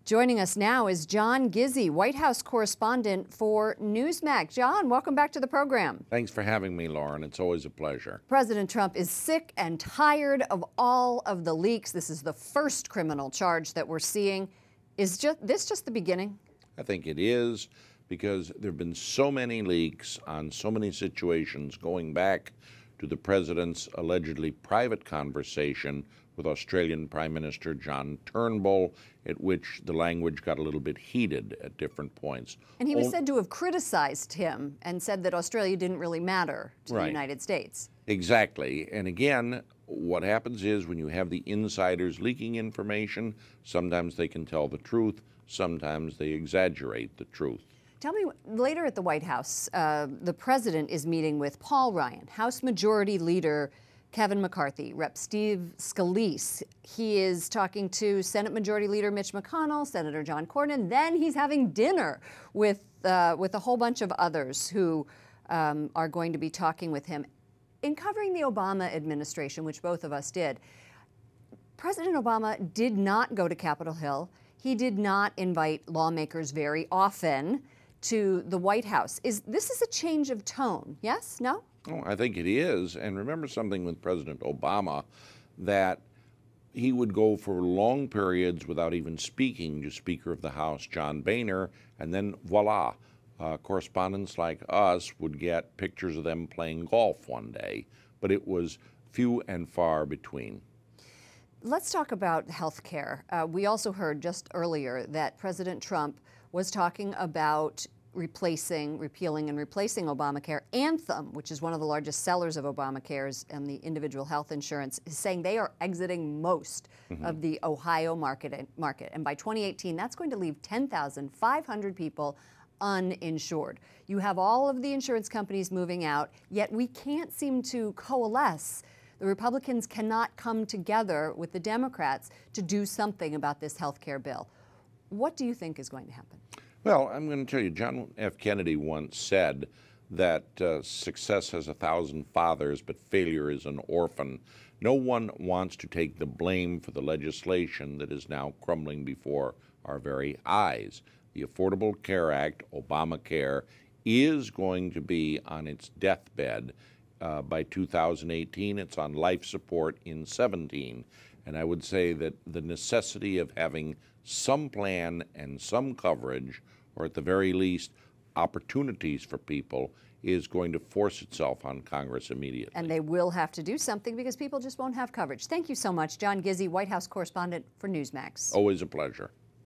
Joining us now is John Gizzi, White House correspondent for NewsMax. John, welcome back to the program. Thanks for having me, Lauren. It's always a pleasure. President Trump is sick and tired of all of the leaks. This is the first criminal charge that we're seeing. Is this just the beginning? I think it is, because there have been so many leaks on so many situations going back to the president's allegedly private conversation with Australian Prime Minister John Turnbull, at which the language got a little bit heated at different points. And he was said to have criticized him and said that Australia didn't really matter to the Right. United States. Exactly. And again, what happens is when you have the insiders leaking information, sometimes they can tell the truth, sometimes they exaggerate the truth. Tell me, later at the White House, the president is meeting with Paul Ryan, House Majority Leader Kevin McCarthy, Rep. Steve Scalise. He is talking to Senate Majority Leader Mitch McConnell, Senator John Cornyn. Then he's having dinner with a whole bunch of others who are going to be talking with him. In covering the Obama administration, which both of us did, President Obama did not go to Capitol Hill. He did not invite lawmakers very often to the White House. This is a change of tone, yes? No? Oh, I think it is. And remember something with President Obama, that he would go for long periods without even speaking to Speaker of the House John Boehner, and then voila, correspondents like us would get pictures of them playing golf one day, but it was few and far between. Let's talk about health care. We also heard just earlier that President Trump was talking about repealing and replacing Obamacare. Anthem, which is one of the largest sellers of Obamacare's and the individual health insurance, is saying they are exiting most of the Ohio market. And by 2018, that's going to leave 10,500 people uninsured. You have all of the insurance companies moving out, yet we can't seem to coalesce. The Republicans cannot come together with the Democrats to do something about this health care bill. What do you think is going to happen? Well, I'm going to tell you, John F. Kennedy once said that success has 1,000 fathers, but failure is an orphan. No one wants to take the blame for the legislation that is now crumbling before our very eyes. The Affordable Care Act, Obamacare, is going to be on its deathbed by 2018. It's on life support in 17. And I would say that the necessity of having some plan and some coverage, or at the very least, opportunities for people, is going to force itself on Congress immediately. And they will have to do something because people just won't have coverage. Thank you so much, John Gizzi, White House correspondent for NewsMax. Always a pleasure.